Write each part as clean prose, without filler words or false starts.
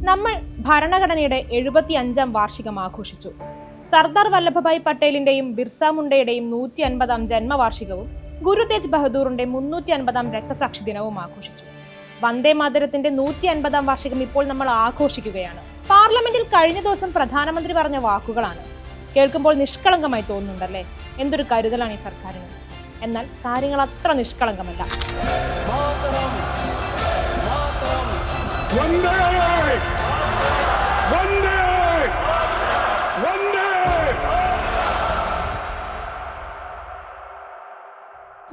നമ്മൾ ഭരണഘടനയുടെ 75-ാം വാർഷികം ആഘോഷിച്ചു. സർദാർ വല്ലഭഭായ് പട്ടേലിന്റെയും ബിർസ മുണ്ടയുടെയും 150-ാം ജന്മവാർഷികവും ഗുരു തേജ് ബഹദൂറിന്റെ 350-ാം രക്തസാക്ഷി ദിനവും ആഘോഷിച്ചു. വന്ദേ മാതരത്തിന്റെ 150-ാം വാർഷികം ഇപ്പോൾ നമ്മൾ ആഘോഷിക്കുകയാണ്. പാർലമെന്റിൽ കഴിഞ്ഞ ദിവസം പ്രധാനമന്ത്രി പറഞ്ഞ വാക്കുകളാണ്. കേൾക്കുമ്പോൾ നിഷ്കളങ്കമായി തോന്നുന്നുണ്ടല്ലേ? എന്തൊരു കരുതലാണ് ഈ സർക്കാരിന്. എന്നാൽ കാര്യങ്ങൾ അത്ര നിഷ്കളങ്കമല്ല.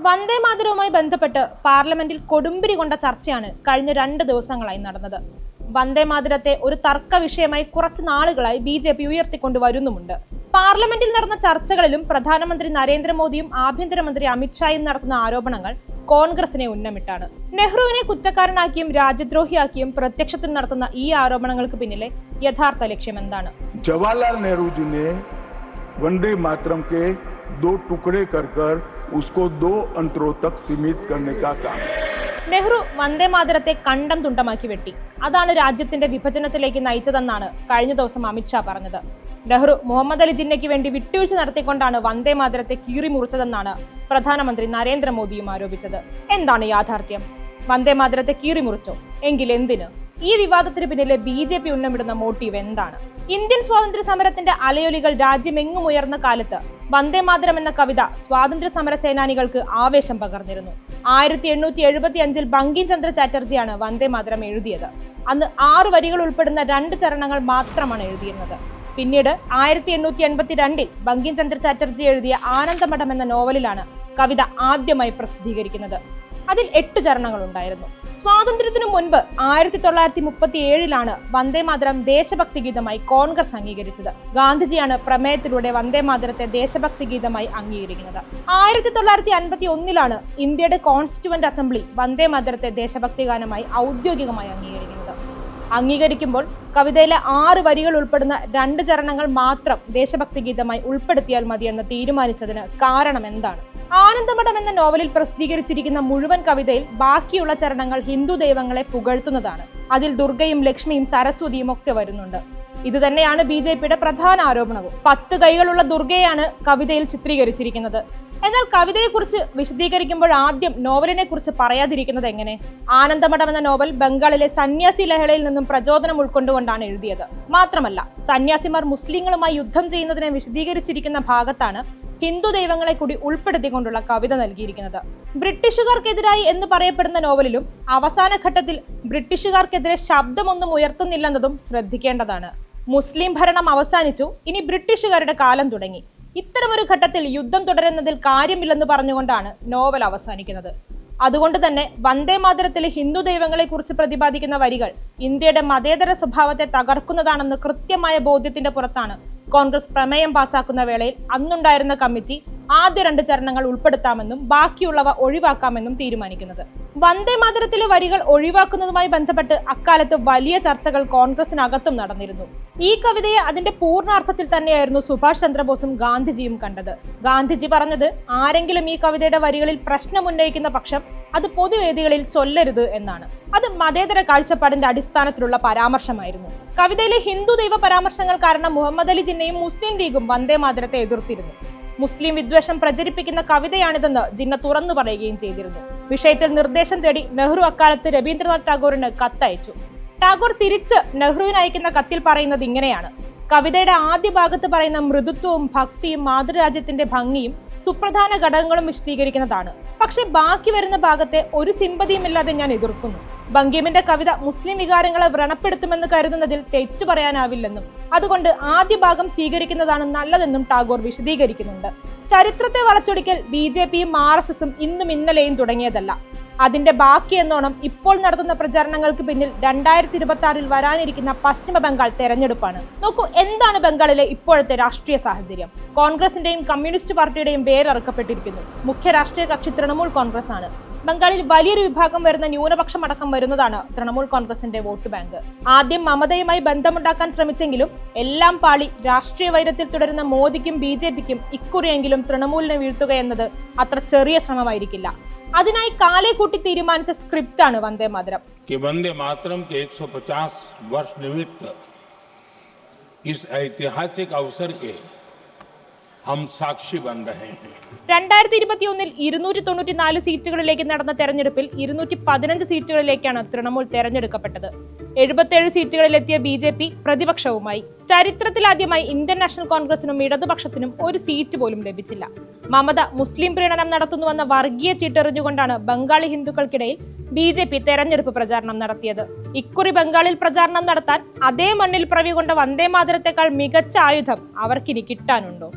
വന്ദേ മാതരവുമായി ബന്ധപ്പെട്ട് പാർലമെന്റിൽ കൊടുമ്പിരി കൊണ്ട ചർച്ചയാണ് കഴിഞ്ഞ 2 ദിവസങ്ങളായി നടന്നത്. വന്ദേ മാതരത്തെ ഒരു തർക്ക വിഷയമായി കുറച്ചു നാളുകളായി BJP ഉയർത്തിക്കൊണ്ടുവരുന്നുമുണ്ട്. പാർലമെന്റിൽ നടന്ന ചർച്ചകളിലും പ്രധാനമന്ത്രി നരേന്ദ്രമോദിയും ആഭ്യന്തരമന്ത്രി അമിത്ഷായും നടത്തുന്ന ആരോപണങ്ങൾ കോൺഗ്രസിനെ ഉന്നമിട്ടാണ്. നെഹ്റുവിനെ കുറ്റക്കാരനാക്കിയും രാജ്യദ്രോഹിയാക്കിയും പ്രത്യക്ഷത്തിൽ നടത്തുന്ന ഈ ആരോപണങ്ങൾക്ക് പിന്നിലെ യഥാർത്ഥ ലക്ഷ്യം എന്താണ്? ജവഹർലാൽ നെഹ്റുജിനെ വന്ദേ മാതരം के 2 टुकड़े कर उसको 2 अंतरों तक सीमित करने का काम. നെഹ്റു വന്ദേ മാതരത്തെ കണ്ടം തുണ്ടമാക്കി വെട്ടി. അതാണ് രാജ്യത്തിന്റെ വിഭജനത്തിലേക്ക് നയിച്ചതെന്നാണ് കഴിഞ്ഞ ദിവസം അമിത്ഷാ പറഞ്ഞത്. നെഹ്റു മുഹമ്മദ് അലി ജിന്നയ്ക്ക് വേണ്ടി വിട്ടുവീഴ്ച നടത്തിക്കൊണ്ടാണ് വന്ദേ മാതരത്തെ കീറിമുറിച്ചതെന്നാണ് പ്രധാനമന്ത്രി നരേന്ദ്രമോദിയും ആരോപിച്ചത്. എന്താണ് യാഥാർത്ഥ്യം? വന്ദേ മാതരത്തെ കീറിമുറിച്ചോ? എങ്കിൽ എന്തിന്? ഈ വിവാദത്തിന് പിന്നിലെ BJP ഉന്നമിടുന്ന മോട്ടീവ് എന്താണ്? ഇന്ത്യൻ സ്വാതന്ത്ര്യ സമരത്തിന്റെ അലയൊലികൾ രാജ്യമെങ്ങും ഉയർന്ന കാലത്ത് വന്ദേ മാതരം എന്ന കവിത സ്വാതന്ത്ര്യ സമര സേനാനികൾക്ക് ആവേശം പകർന്നിരുന്നു. 1875-ൽ ബങ്കിം ചന്ദ്ര ചാറ്റർജിയാണ് വന്ദേ മാതരം എഴുതിയത്. അന്ന് 6 വരികൾ ഉൾപ്പെടുന്ന 2 ചരണങ്ങൾ മാത്രമാണ് എഴുതിയിരുന്നത്. പിന്നീട് 1882-ൽ ബങ്കിം ചന്ദ്ര ചാറ്റർജി എഴുതിയ ആനന്ദമഠം എന്ന നോവലിലാണ് കവിത ആദ്യമായി പ്രസിദ്ധീകരിക്കുന്നത്. അതിൽ 8 ചരണങ്ങൾ ഉണ്ടായിരുന്നു. സ്വാതന്ത്ര്യത്തിനു മുൻപ് 1937-ലാണ് വന്ദേ മാതരം ദേശഭക്തി ഗീതമായി കോൺഗ്രസ് അംഗീകരിച്ചത്. ഗാന്ധിജിയാണ് പ്രമേയത്തിലൂടെ വന്ദേ മാതരത്തെ ദേശഭക്തി ഗീതമായി അംഗീകരിക്കുന്നത്. 1951-ലാണ് ഇന്ത്യയുടെ കോൺസ്റ്റിറ്റ്യൂവന്റ് അസംബ്ലി വന്ദേ മാതരത്തെ ദേശഭക്തി ഗാനമായി ഔദ്യോഗികമായി അംഗീകരിക്കുന്നത്. അംഗീകരിക്കുമ്പോൾ കവിതയിലെ 6 വരികൾ ഉൾപ്പെടുന്ന 2 ചരണങ്ങൾ മാത്രം ദേശഭക്തി ഗീതമായി ഉൾപ്പെടുത്തിയാൽ മതിയെന്ന് തീരുമാനിച്ചതിന് കാരണം എന്താണ്? ആനന്ദമഠം എന്ന നോവലിൽ പ്രസിദ്ധീകരിച്ചിരിക്കുന്ന മുഴുവൻ കവിതയിൽ ബാക്കിയുള്ള ചരണങ്ങൾ ഹിന്ദു ദൈവങ്ങളെ പുകഴ്ത്തുന്നതാണ്. അതിൽ ദുർഗയും ലക്ഷ്മിയും സരസ്വതിയും ഒക്കെ വരുന്നുണ്ട്. ഇത് തന്നെയാണ് BJPയുടെ പ്രധാന ആരോപണവും. 10 കൈകളുള്ള ദുർഗയാണ് കവിതയിൽ ചിത്രീകരിച്ചിരിക്കുന്നത്. എന്നാൽ കവിതയെക്കുറിച്ച് വിശദീകരിക്കുമ്പോൾ ആദ്യം നോവലിനെ കുറിച്ച് പറയാതിരിക്കുന്നത് എങ്ങനെ? ആനന്ദമഠം എന്ന നോവൽ ബംഗാളിലെ സന്യാസി ലഹളയിൽ നിന്നും പ്രചോദനം ഉൾക്കൊണ്ടുകൊണ്ടാണ് എഴുതിയത്. മാത്രമല്ല, സന്യാസിമാർ മുസ്ലിങ്ങളുമായി യുദ്ധം ചെയ്യുന്നതിനെ വിശദീകരിച്ചിരിക്കുന്ന ഭാഗത്താണ് ഹിന്ദു ദൈവങ്ങളെ കൂടി ഉൾപ്പെടുത്തിക്കൊണ്ടുള്ള കവിത നൽകിയിരിക്കുന്നത്. ബ്രിട്ടീഷുകാർക്കെതിരായി എന്ന് പറയപ്പെടുന്ന നോവലിലും അവസാന ഘട്ടത്തിൽ ബ്രിട്ടീഷുകാർക്കെതിരെ ശബ്ദമൊന്നും ഉയർത്തുന്നില്ലെന്നതും ശ്രദ്ധിക്കേണ്ടതാണ്. മുസ്ലിം ഭരണം അവസാനിച്ചു, ഇനി ബ്രിട്ടീഷുകാരുടെ കാലം തുടങ്ങി. ഇത്തരമൊരു ഘട്ടത്തിൽ യുദ്ധം തുടരുന്നതിൽ കാര്യമില്ലെന്ന് പറഞ്ഞുകൊണ്ടാണ് നോവൽ അവസാനിക്കുന്നത്. അതുകൊണ്ട് തന്നെ വന്ദേ മാതരത്തിലെ ഹിന്ദു ദൈവങ്ങളെ കുറിച്ച് പ്രതിപാദിക്കുന്ന വരികൾ ഇന്ത്യയുടെ മതേതര സ്വഭാവത്തെ തകർക്കുന്നതാണെന്ന് കൃത്യമായ ബോധ്യത്തിന്റെ പുറത്താണ് കോൺഗ്രസ് പ്രമേയം പാസാക്കുന്ന വേളയിൽ അന്നുണ്ടായിരുന്ന കമ്മിറ്റി ആദ്യ 2 ചരണങ്ങൾ ഉൾപ്പെടുത്താമെന്നും ബാക്കിയുള്ളവ ഒഴിവാക്കാമെന്നും തീരുമാനിക്കുന്നത്. വന്ദേ മാതരത്തിലെ വരികൾ ഒഴിവാക്കുന്നതുമായി ബന്ധപ്പെട്ട് അക്കാലത്ത് വലിയ ചർച്ചകൾ കോൺഗ്രസിനകത്തും നടന്നിരുന്നു. ഈ കവിതയെ അതിന്റെ പൂർണ്ണാർത്ഥത്തിൽ തന്നെയായിരുന്നു സുഭാഷ് ചന്ദ്രബോസും ഗാന്ധിജിയും കണ്ടത്. ഗാന്ധിജി പറഞ്ഞത്, ആരെങ്കിലും ഈ കവിതയുടെ വരികളിൽ പ്രശ്നമുന്നയിക്കുന്ന പക്ഷം അത് പൊതുവേദികളിൽ ചൊല്ലരുത് എന്നാണ്. അത് മതേതര കാഴ്ചപ്പാടിന്റെ അടിസ്ഥാനത്തിലുള്ള പരാമർശമായിരുന്നു. കവിതയിലെ ഹിന്ദു ദൈവ പരാമർശങ്ങൾ കാരണം മുഹമ്മദ് അലി ജിന്നയും മുസ്ലിം ലീഗും വന്ദേ മാതരത്തെ എതിർത്തിരുന്നു. മുസ്ലിം വിദ്വേഷം പ്രചരിപ്പിക്കുന്ന കവിതയാണിതെന്ന് ജിന്ന തുറന്നു പറയുകയും ചെയ്തിരുന്നു. വിഷയത്തിൽ നിർദ്ദേശം തേടി നെഹ്റു അക്കാലത്ത് രവീന്ദ്രനാഥ് ടാഗോറിന് കത്തയച്ചു. ടാഗോർ തിരിച്ച് നെഹ്റുവിന് അയക്കുന്ന കത്തിൽ പറയുന്നത് ഇങ്ങനെയാണ്: കവിതയുടെ ആദ്യ ഭാഗത്ത് പറയുന്ന മൃദുത്വവും ഭക്തിയും മാതൃരാജ്യത്തിന്റെ ഭംഗിയും സുപ്രധാന ഘടകങ്ങളും വിശദീകരിക്കുന്നതാണ്. പക്ഷെ ബാക്കി വരുന്ന ഭാഗത്തെ ഒരു സിമ്പതിയും ഇല്ലാതെ ഞാൻ എതിർക്കുന്നു. ബങ്കിമിന്റെ കവിത മുസ്ലിം വികാരങ്ങളെ വ്രണപ്പെടുത്തുമെന്ന് കരുതുന്നതിൽ തെറ്റു പറയാനാവില്ലെന്നും അതുകൊണ്ട് ആദ്യ ഭാഗം സ്വീകരിക്കുന്നതാണ് നല്ലതെന്നും ടാഗോർ വിശദീകരിക്കുന്നുണ്ട്. ചരിത്രത്തെ വളച്ചൊടിക്കൽ BJPയും RSSും ഇന്നും ഇന്നലെയും തുടങ്ങിയതല്ല. അതിന്റെ ബാക്കി എന്നോണം ഇപ്പോൾ നടത്തുന്ന പ്രചരണങ്ങൾക്ക് പിന്നിൽ 2026-ൽ വരാനിരിക്കുന്ന പശ്ചിമ ബംഗാൾ തെരഞ്ഞെടുപ്പാണ്. നോക്കൂ, എന്താണ് ബംഗാളിലെ ഇപ്പോഴത്തെ രാഷ്ട്രീയ സാഹചര്യം? കോൺഗ്രസിന്റെയും കമ്മ്യൂണിസ്റ്റ് പാർട്ടിയുടെയും വേരറുക്കപ്പെട്ടിരിക്കുന്നു. മുഖ്യ രാഷ്ട്രീയ കക്ഷി തൃണമൂൽ കോൺഗ്രസ് ആണ്. ബംഗാളിൽ വലിയൊരു വിഭാഗം വരുന്ന ന്യൂനപക്ഷമടക്കം വരുന്നതാണ് തൃണമൂൽ കോൺഗ്രസിന്റെ വോട്ട് ബാങ്ക്. ആദ്യം മമതയുമായി ബന്ധമുണ്ടാക്കാൻ ശ്രമിച്ചെങ്കിലും എല്ലാം പാളി രാഷ്ട്രീയ വൈരത്തിൽ തുടരുന്ന മോദിക്കും BJPക്കും ഇക്കുറിയെങ്കിലും തൃണമൂലിനെ വീഴ്ത്തുക എന്നത് അത്ര ചെറിയ ശ്രമമായിരിക്കില്ല. അതിനായി കാലെ കൂട്ടി തീരുമാനിച്ച സ്ക്രിപ്റ്റാണ് വന്ദേ മാതരം. कि वंदे मातरम के 150 वर्ष निमित्त इस ऐतिहासिक अवसर के हम साक्षी बन रहे हैं. 2021 294 സീറ്റുകളിലേക്ക് നടന്ന തെരഞ്ഞെടുപ്പിൽ 215 സീറ്റുകളിലേക്കാണ് തൃണമൂൽ തെരഞ്ഞെടുക്കപ്പെട്ടത്. 77 സീറ്റുകളിലെത്തിയ BJP പ്രതിപക്ഷവുമായി. ചരിത്രത്തിലാദ്യമായി ഇന്ത്യൻ നാഷണൽ കോൺഗ്രസിനും ഇടതുപക്ഷത്തിനും ഒരു സീറ്റ് പോലും ലഭിച്ചില്ല. മമത മുസ്ലിം പ്രീണനം നടത്തുന്നുവെന്ന വർഗീയ ചീട്ടെറിഞ്ഞുകൊണ്ടാണ് ബംഗാളി ഹിന്ദുക്കൾക്കിടയിൽ BJP തെരഞ്ഞെടുപ്പ് പ്രചാരണം നടത്തിയത്. ഇക്കുറി ബംഗാളിൽ പ്രചാരണം നടത്താൻ അതേ മണ്ണിൽ പ്രവികൊണ്ട വന്ദേ മാതരത്തെക്കാൾ മികച്ച ആയുധം അവർക്കിനി കിട്ടാനുണ്ടോ?